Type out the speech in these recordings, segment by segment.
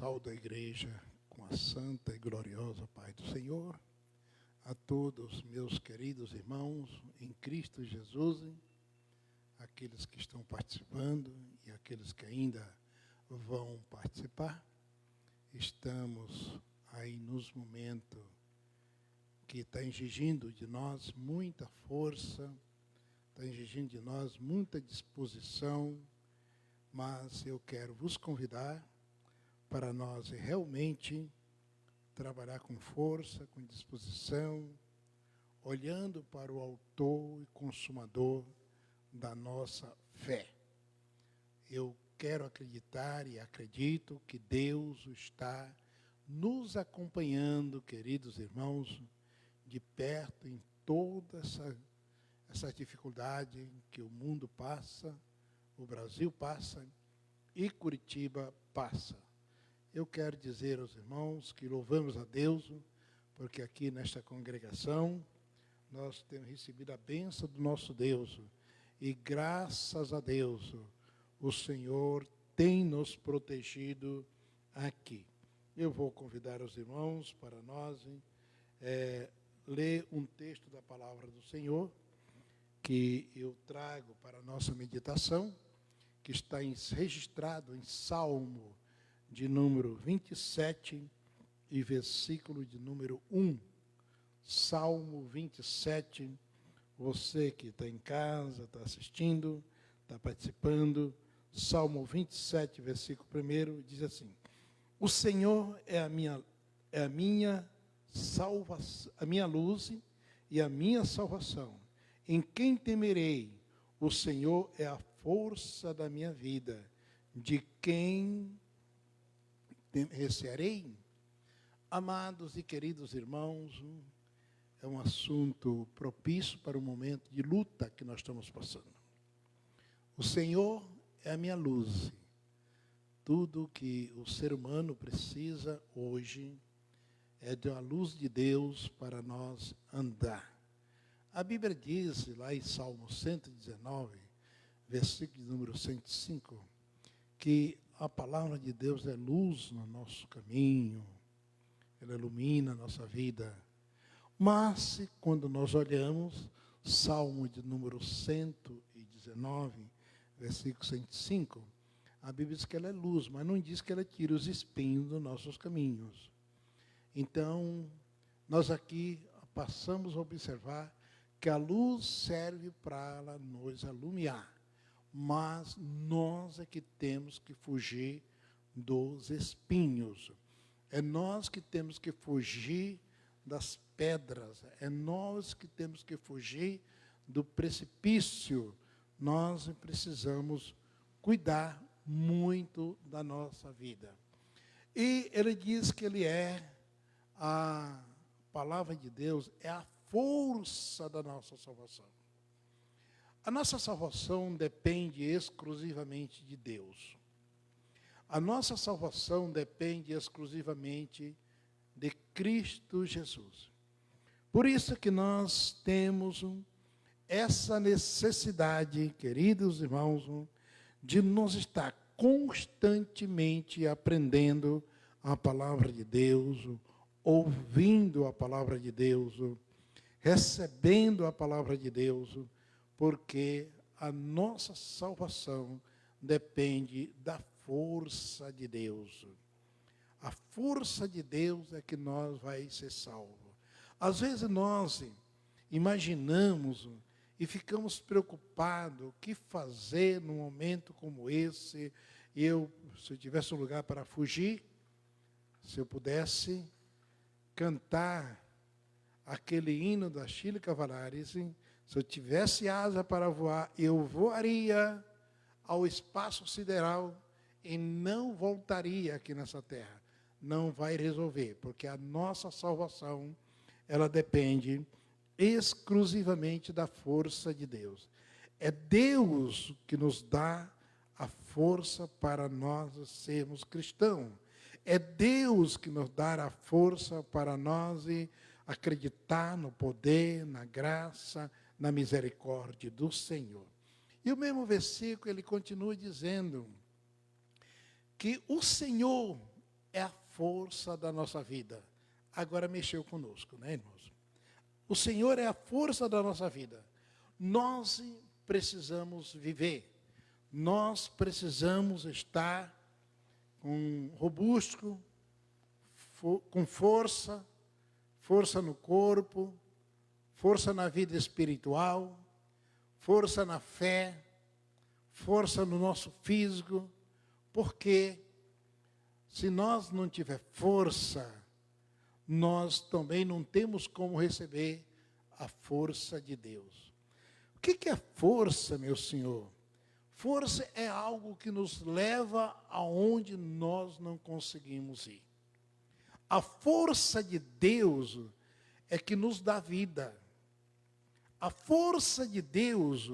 Saúdo a igreja com a santa e gloriosa paz do Senhor, a todos meus queridos irmãos em Cristo Jesus, aqueles que estão participando e aqueles que ainda vão participar. Estamos aí nos momentos que está exigindo de nós muita força, está exigindo de nós muita disposição, mas eu quero vos convidar para nós realmente trabalhar com força, com disposição, olhando para o autor e consumador da nossa fé. Eu quero acreditar e acredito que Deus está nos acompanhando, queridos irmãos, de perto em toda essa dificuldade que o mundo passa, o Brasil passa e Curitiba passa. Eu quero dizer aos irmãos que louvamos a Deus, porque aqui nesta congregação nós temos recebido a bênção do nosso Deus. E graças a Deus, o Senhor tem nos protegido aqui. Eu vou convidar os irmãos para nós ler um texto da palavra do Senhor, que eu trago para a nossa meditação, que está registrado em Salmo de número 27 e versículo de número 1. Salmo 27, você que está em casa, está assistindo, está participando, Salmo 27, versículo 1, diz assim: o Senhor é a minha salvação, a minha luz e a minha salvação. Em quem temerei? O Senhor é a força da minha vida. De quem recearei? Amados e queridos irmãos, é um assunto propício para o momento de luta que nós estamos passando. O Senhor é a minha luz. Tudo que o ser humano precisa hoje é da luz de Deus para nós andar. A Bíblia diz, lá em Salmo 119, versículo de número 105, que a palavra de Deus é luz no nosso caminho, ela ilumina a nossa vida. Mas, quando nós olhamos, Salmo de número 119, versículo 105, a Bíblia diz que ela é luz, mas não diz que ela tira os espinhos dos nossos caminhos. Então, nós aqui passamos a observar que a luz serve para ela nos alumiar, mas nós é que temos que fugir dos espinhos. É nós que temos que fugir das pedras, é nós que temos que fugir do precipício. Nós precisamos cuidar muito da nossa vida. E ele diz que ele é a palavra de Deus, é a força da nossa salvação. A nossa salvação depende exclusivamente de Deus. A nossa salvação depende exclusivamente de Cristo Jesus. Por isso que nós temos essa necessidade, queridos irmãos, de nos estar constantemente aprendendo a palavra de Deus, ouvindo a palavra de Deus, recebendo a palavra de Deus, porque a nossa salvação depende da força de Deus. A força de Deus é que nós vai ser salvo. Às vezes nós imaginamos e ficamos preocupados o que fazer num momento como esse. Se eu tivesse um lugar para fugir, se eu pudesse cantar aquele hino da Achille Cavalares, se eu tivesse asa para voar, eu voaria ao espaço sideral e não voltaria aqui nessa terra. Não vai resolver, porque a nossa salvação, ela depende exclusivamente da força de Deus. É Deus que nos dá a força para nós sermos cristãos. É Deus que nos dá a força para nós acreditar no poder, na graça, na misericórdia do Senhor. E o mesmo versículo, ele continua dizendo que o Senhor é a força da nossa vida. Agora mexeu conosco, né, irmãos? O Senhor é a força da nossa vida. Nós precisamos viver. Nós precisamos estar robusto, com força, força no corpo, força na vida espiritual, força na fé, força no nosso físico, porque se nós não tiver força, nós também não temos como receber a força de Deus. O que é força, meu Senhor? Força é algo que nos leva aonde nós não conseguimos ir. A força de Deus é que nos dá vida. A força de Deus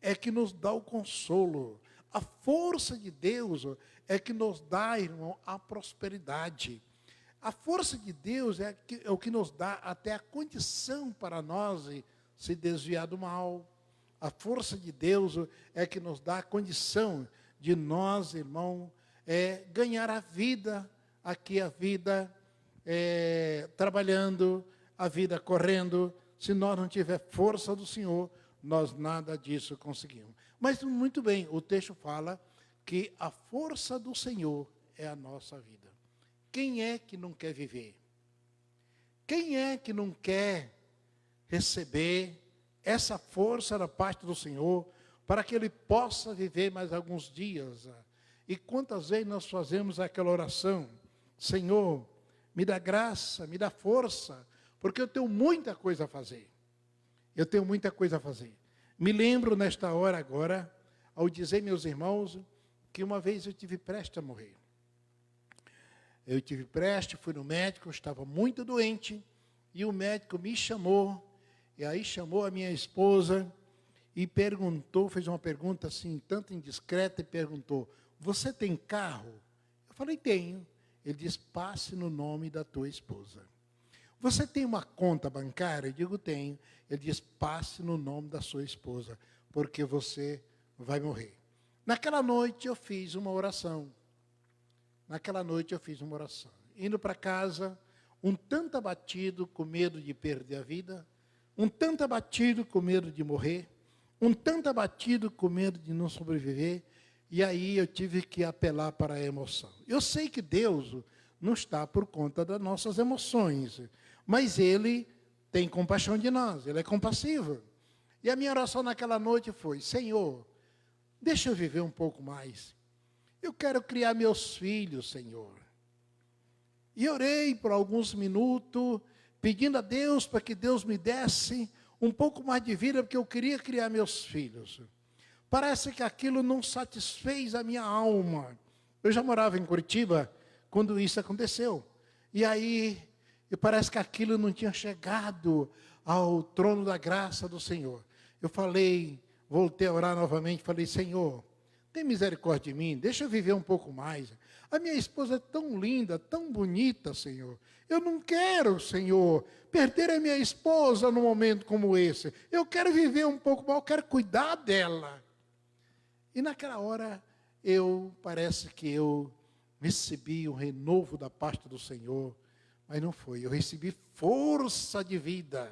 é que nos dá o consolo. A força de Deus é que nos dá, irmão, a prosperidade. A força de Deus é o que nos dá até a condição para nós se desviar do mal. A força de Deus é que nos dá a condição de nós, irmão, ganhar a vida, aqui a vida trabalhando, a vida correndo. Se nós não tiver força do Senhor, nós nada disso conseguimos. Mas muito bem, o texto fala que a força do Senhor é a nossa vida. Quem é que não quer viver? Quem é que não quer receber essa força da parte do Senhor para que ele possa viver mais alguns dias? E quantas vezes nós fazemos aquela oração: Senhor, me dá graça, me dá força, porque eu tenho muita coisa a fazer. Eu tenho muita coisa a fazer. Me lembro nesta hora agora, ao dizer, meus irmãos, que uma vez eu tive prestes a morrer. Eu tive prestes, fui no médico, eu estava muito doente, e o médico me chamou, e aí chamou a minha esposa e perguntou, fez uma pergunta assim, tanto indiscreta, e perguntou: você tem carro? Eu falei: tenho. Ele disse: passe no nome da tua esposa. Você tem uma conta bancária? Eu digo: tenho. Ele diz: passe no nome da sua esposa, porque você vai morrer. Naquela noite eu fiz uma oração. Indo para casa, um tanto abatido, com medo de perder a vida, um tanto abatido com medo de morrer, um tanto abatido com medo de não sobreviver, e aí eu tive que apelar para a emoção. Eu sei que Deus não está por conta das nossas emoções, mas Ele tem compaixão de nós, Ele é compassivo. E a minha oração naquela noite foi: Senhor, deixa eu viver um pouco mais. Eu quero criar meus filhos, Senhor. E orei por alguns minutos, pedindo a Deus para que Deus me desse um pouco mais de vida, porque eu queria criar meus filhos. Parece que aquilo não satisfez a minha alma. Eu já morava em Curitiba quando isso aconteceu. E aí, parece que aquilo não tinha chegado ao trono da graça do Senhor. Eu voltei a orar novamente, falei: Senhor, tem misericórdia de mim, deixa eu viver um pouco mais. A minha esposa é tão linda, tão bonita, Senhor. Eu não quero, Senhor, perder a minha esposa num momento como esse. Eu quero viver um pouco mais, eu quero cuidar dela. E naquela hora, parece que eu recebi um renovo da parte do Senhor, mas não foi. Eu recebi força de vida.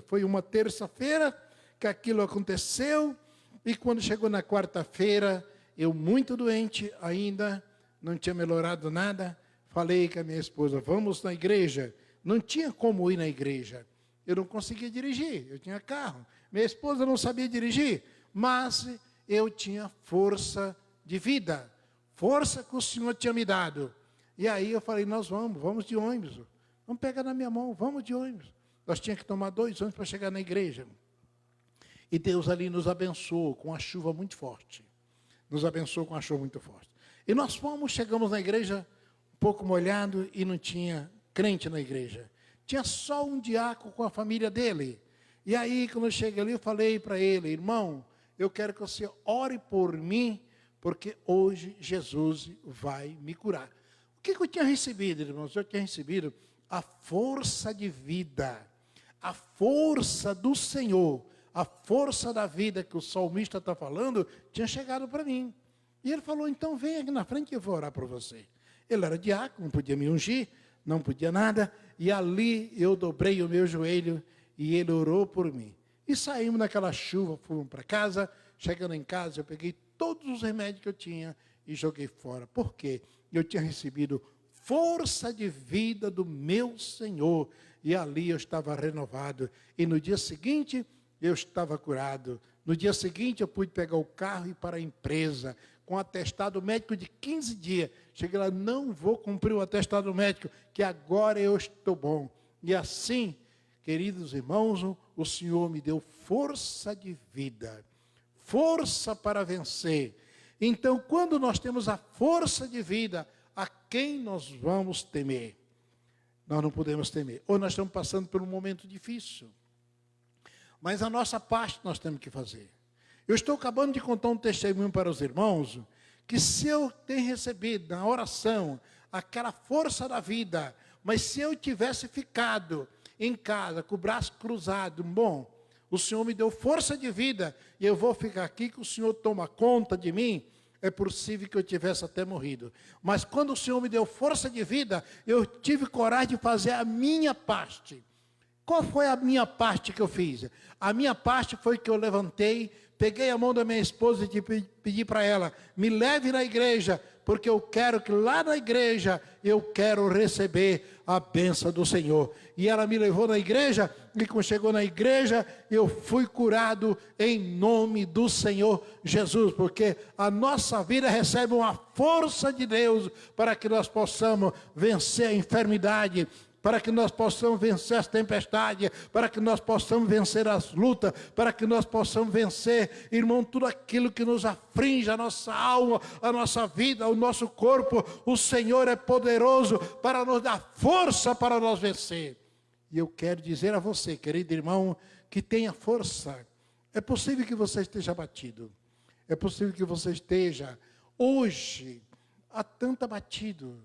Foi uma terça-feira que aquilo aconteceu, e quando chegou na quarta-feira, eu muito doente ainda, não tinha melhorado nada, falei com a minha esposa: vamos na igreja. Não tinha como ir na igreja. Eu não conseguia dirigir, eu tinha carro. Minha esposa não sabia dirigir, mas eu tinha força de vida, força que o Senhor tinha me dado. E aí eu falei: nós vamos de ônibus. Vamos pegar na minha mão, vamos de ônibus. Nós tínhamos que tomar 2 ônibus para chegar na igreja. E Deus ali nos abençoou com uma chuva muito forte. E nós chegamos na igreja um pouco molhado e não tinha crente na igreja. Tinha só um diácono com a família dele. E aí, quando eu cheguei ali, eu falei para ele: irmão, eu quero que você ore por mim, porque hoje Jesus vai me curar. O que eu tinha recebido, irmãos? Eu tinha recebido a força de vida, a força do Senhor, a força da vida que o salmista está falando, tinha chegado para mim. E ele falou, então vem aqui na frente que eu vou orar por você. Ele era diácono, não podia me ungir, não podia nada. E ali eu dobrei o meu joelho e ele orou por mim. E saímos naquela chuva, fomos para casa. Chegando em casa, eu peguei todos os remédios que eu tinha e joguei fora. Por quê? Eu tinha recebido força de vida do meu Senhor. E ali eu estava renovado. E no dia seguinte, eu estava curado. No dia seguinte, eu pude pegar o carro e ir para a empresa, com atestado médico de 15 dias. Cheguei lá, não vou cumprir o atestado médico, que agora eu estou bom. E assim, queridos irmãos, o Senhor me deu força de vida, força para vencer. Então, quando nós temos a força de vida, a quem nós vamos temer? Nós não podemos temer. Ou nós estamos passando por um momento difícil. Mas a nossa parte nós temos que fazer. Eu estou acabando de contar um testemunho para os irmãos, que se eu tenho recebido na oração aquela força da vida, mas se eu tivesse ficado em casa com o braço cruzado, bom, o Senhor me deu força de vida e eu vou ficar aqui que o Senhor toma conta de mim, é possível que eu tivesse até morrido. Mas quando o Senhor me deu força de vida, eu tive coragem de fazer a minha parte. Qual foi a minha parte que eu fiz? A minha parte foi que eu levantei, peguei a mão da minha esposa e pedi para ela, me leve na igreja, porque eu quero que lá na igreja, eu quero receber a bênção do Senhor. E ela me levou na igreja, e quando chegou na igreja, eu fui curado em nome do Senhor Jesus, porque a nossa vida recebe uma força de Deus, para que nós possamos vencer a enfermidade, para que nós possamos vencer as tempestades, para que nós possamos vencer as lutas, para que nós possamos vencer, irmão, tudo aquilo que nos aflige, a nossa alma, a nossa vida, o nosso corpo. O Senhor é poderoso para nos dar força para nós vencer. E eu quero dizer a você, querido irmão, que tenha força. É possível que você esteja abatido, é possível que você esteja hoje tanto abatido,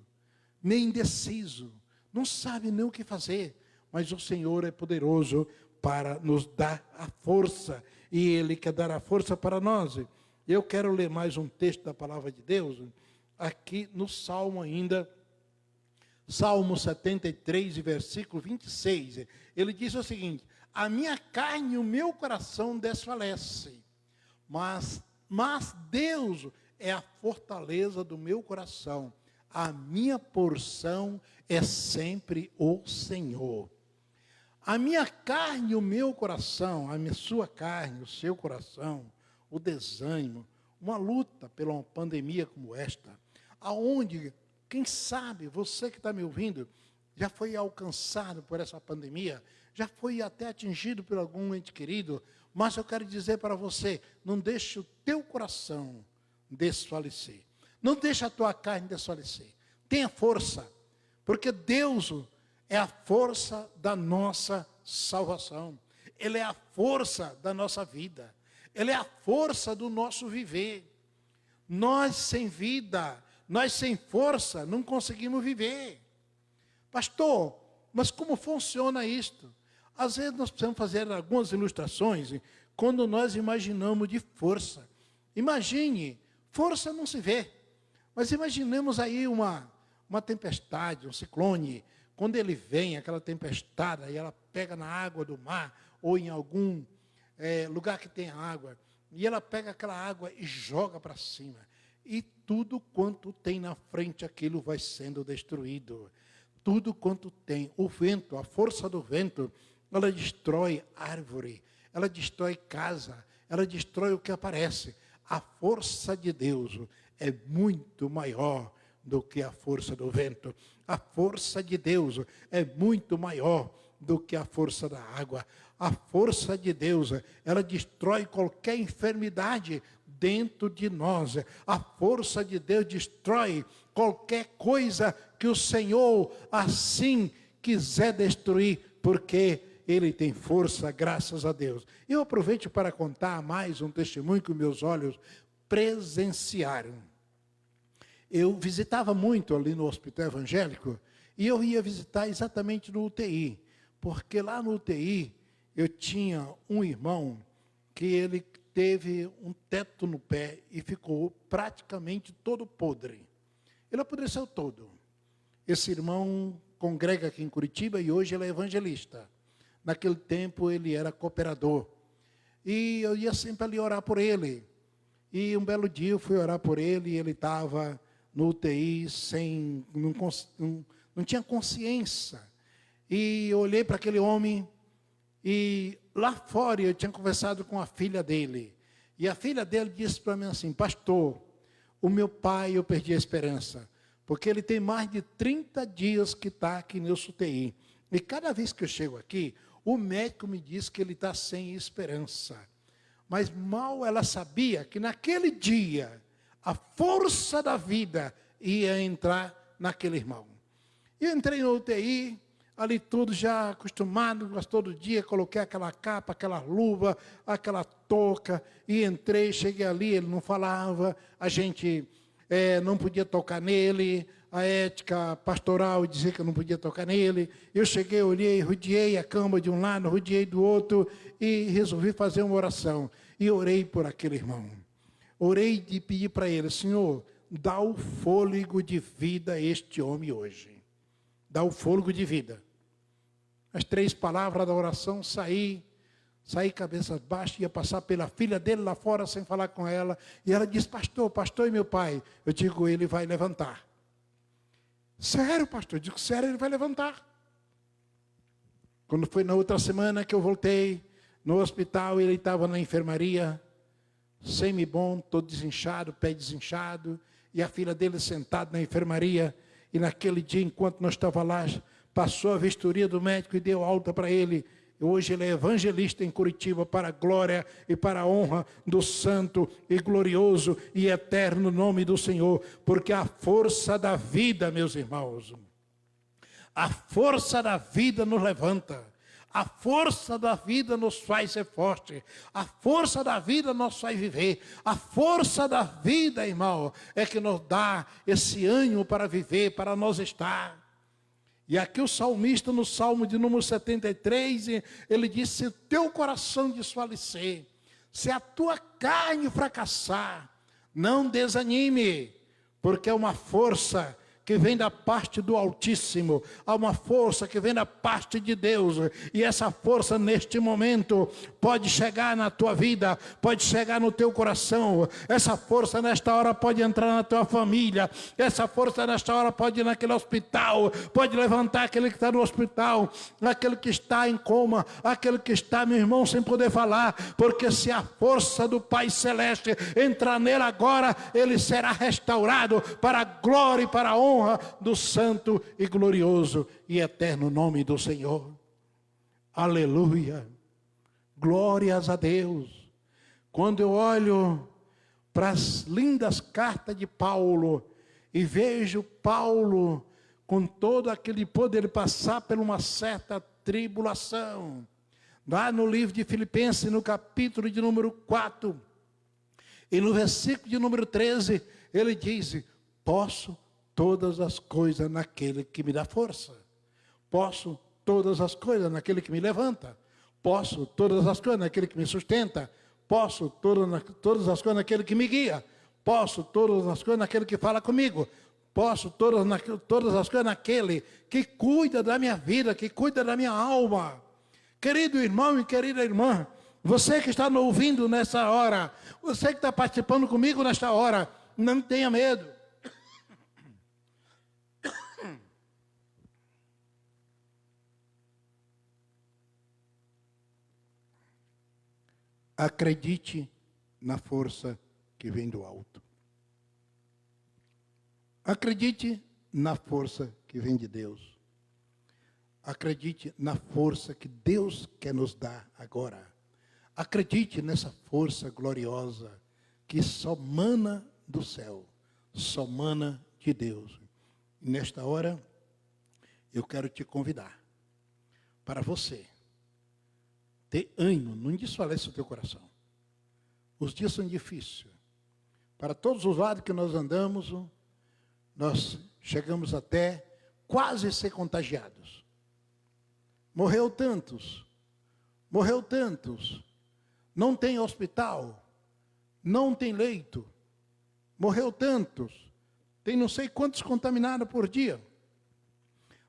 nem indeciso, não sabe nem o que fazer, mas o Senhor é poderoso para nos dar a força, e Ele quer dar a força para nós. Eu quero ler mais um texto da palavra de Deus, aqui no Salmo ainda, Salmo 73, versículo 26, ele diz o seguinte, a minha carne e o meu coração desfalecem, mas Deus é a fortaleza do meu coração, a minha porção é sempre o Senhor. A minha carne e o meu coração, a sua carne, o seu coração, o desânimo, uma luta pela uma pandemia como esta, aonde, quem sabe, você que está me ouvindo, já foi alcançado por essa pandemia, já foi até atingido por algum ente querido, mas eu quero dizer para você, não deixe o teu coração desfalecer. Não deixe a tua carne desfalecer. Tenha força, porque Deus é a força da nossa salvação. Ele é a força da nossa vida. Ele é a força do nosso viver. Nós sem vida, nós sem força, não conseguimos viver. Pastor, mas como funciona isto? Às vezes nós precisamos fazer algumas ilustrações quando nós imaginamos de força. Imagine, força não se vê. Mas imaginemos aí uma tempestade, um ciclone, quando ele vem, aquela tempestade, e ela pega na água do mar, ou em algum lugar que tem água, e ela pega aquela água e joga para cima, e tudo quanto tem na frente, aquilo vai sendo destruído. Tudo quanto tem, o vento, a força do vento, ela destrói árvore, ela destrói casa, ela destrói o que aparece. A força de Deus é muito maior do que a força do vento. A força de Deus é muito maior do que a força da água. A força de Deus, ela destrói qualquer enfermidade dentro de nós. A força de Deus destrói qualquer coisa que o Senhor assim quiser destruir, porque Ele tem força, graças a Deus. Eu aproveito para contar mais um testemunho que meus olhos presenciaram. Eu visitava muito ali no hospital evangélico, e eu ia visitar exatamente no UTI, porque lá no UTI eu tinha um irmão que ele teve um teto no pé e ficou praticamente todo podre. Ele apodreceu todo. Esse irmão congrega aqui em Curitiba e hoje ele é evangelista. Naquele tempo ele era cooperador. E eu ia sempre ali orar por ele. E um belo dia eu fui orar por ele e ele estava no UTI, não tinha consciência. E eu olhei para aquele homem e lá fora eu tinha conversado com a filha dele. E a filha dele disse para mim assim: pastor, o meu pai eu perdi a esperança. Porque ele tem mais de 30 dias que está aqui nesse UTI. E cada vez que eu chego aqui, o médico me diz que ele está sem esperança. Mas mal ela sabia que naquele dia, a força da vida ia entrar naquele irmão. E eu entrei no UTI, ali tudo já acostumado, mas todo dia coloquei aquela capa, aquela luva, aquela touca, e entrei, cheguei ali, ele não falava, a gente não podia tocar nele, a ética pastoral dizia que eu não podia tocar nele. Eu cheguei, olhei, rodeei a cama de um lado, rodeei do outro, e resolvi fazer uma oração. E orei por aquele irmão. Orei e pedi para ele: Senhor, dá o fôlego de vida a este homem hoje. Dá o fôlego de vida. As 3 palavras da oração, saí cabeça baixa, ia passar pela filha dele lá fora sem falar com ela. E ela disse: pastor e meu pai. Eu digo: ele vai levantar. Sério, pastor? Eu digo: sério, ele vai levantar. Quando foi na outra semana que eu voltei no hospital, ele estava na enfermaria, semi-bom, todo desinchado, pé desinchado, e a filha dele sentada na enfermaria. E naquele dia, enquanto nós estávamos lá, passou a vistoria do médico e deu alta para ele. Hoje ele é evangelista em Curitiba, para a glória e para a honra do santo e glorioso e eterno nome do Senhor. Porque a força da vida, meus irmãos, a força da vida nos levanta. A força da vida nos faz ser forte. A força da vida nos faz viver. A força da vida, irmão, é que nos dá esse ânimo para viver, para nós estar. E aqui o salmista, no Salmo de número 73, ele diz: se o teu coração desfalecer, se a tua carne fracassar, não desanime, porque é uma força que vem da parte do Altíssimo, há uma força que vem da parte de Deus, e essa força neste momento pode chegar na tua vida, pode chegar no teu coração, essa força nesta hora pode entrar na tua família, essa força nesta hora pode ir naquele hospital, pode levantar aquele que está no hospital, aquele que está em coma, aquele que está, meu irmão, sem poder falar, porque se a força do Pai Celeste entrar nele agora, ele será restaurado para a glória e para a honra do santo e glorioso e eterno nome do Senhor. Aleluia, glórias a Deus. Quando eu olho para as lindas cartas de Paulo e vejo Paulo com todo aquele poder passar por uma certa tribulação, lá no livro de Filipenses, no capítulo de número 4 e no versículo de número 13, ele diz: posso todas as coisas naquele que me dá força. Posso todas as coisas naquele que me levanta. Posso todas as coisas naquele que me sustenta. Posso todas as coisas naquele que me guia. Posso todas as coisas naquele que fala comigo. Posso todas as coisas naquele que cuida da minha vida, que cuida da minha alma. Querido irmão e querida irmã, você que está me ouvindo nessa hora, você que está participando comigo nesta hora, não tenha medo. Acredite na força que vem do alto. Acredite na força que vem de Deus. Acredite na força que Deus quer nos dar agora. Acredite nessa força gloriosa que só mana do céu, só mana de Deus. E nesta hora, eu quero te convidar para você ter ânimo, não desfaleça o teu coração. Os dias são difíceis. Para todos os lados que nós andamos, nós chegamos até quase ser contagiados. Morreu tantos, não tem hospital, não tem leito, morreu tantos, tem não sei quantos contaminados por dia.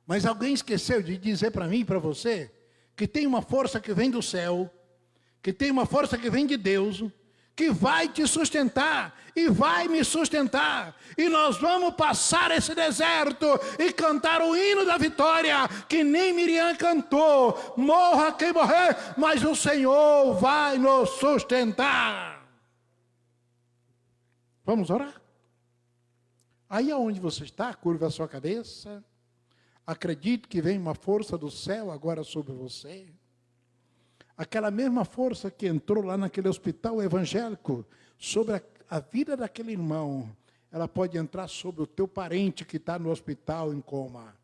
Mas alguém esqueceu de dizer para mim e para você que tem uma força que vem do céu, que tem uma força que vem de Deus, que vai te sustentar e vai me sustentar. E nós vamos passar esse deserto e cantar o hino da vitória, que nem Miriam cantou. Morra quem morrer, mas o Senhor vai nos sustentar. Vamos orar? Aí aonde você está, curva a sua cabeça. Acredite que vem uma força do céu agora sobre você. Aquela mesma força que entrou lá naquele hospital evangélico, sobre a vida daquele irmão, ela pode entrar sobre o teu parente que está no hospital em coma.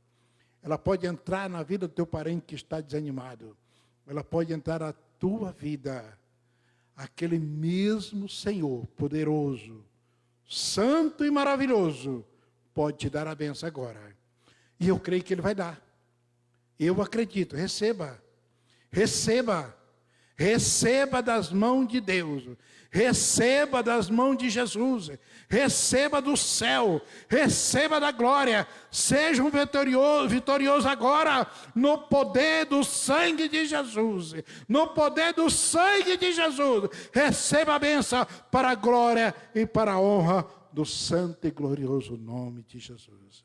Ela pode entrar na vida do teu parente que está desanimado. Ela pode entrar na tua vida. Aquele mesmo Senhor poderoso, santo e maravilhoso, pode te dar a benção agora. E eu creio que Ele vai dar. Eu acredito, receba. Receba. Receba das mãos de Deus, receba das mãos de Jesus, receba do céu, receba da glória, seja um vitorioso agora, no poder do sangue de Jesus, no poder do sangue de Jesus, receba a bênção para a glória e para a honra do santo e glorioso nome de Jesus.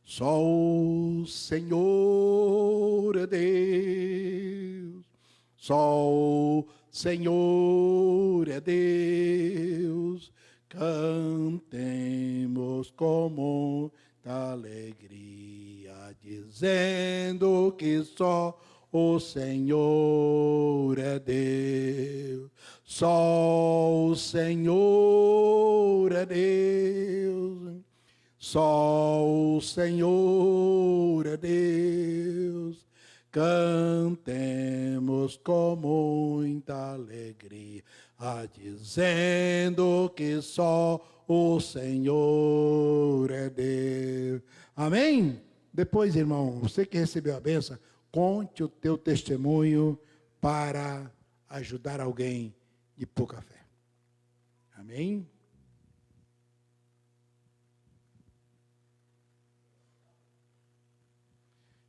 Só o Senhor é Deus. Só o Senhor é Deus, cantemos com muita alegria, dizendo que só o Senhor é Deus. Só o Senhor é Deus, só o Senhor é Deus. Cantemos com muita alegria, dizendo que só o Senhor é Deus. Amém? Depois, irmão, você que recebeu a bênção, conte o teu testemunho para ajudar alguém de pouca fé. Amém?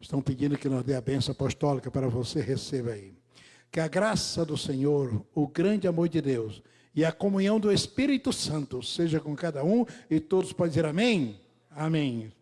Estão pedindo que nós dê a bênção apostólica para você, receba aí. Que a graça do Senhor, o grande amor de Deus e a comunhão do Espírito Santo seja com cada um, e todos podem dizer amém? Amém.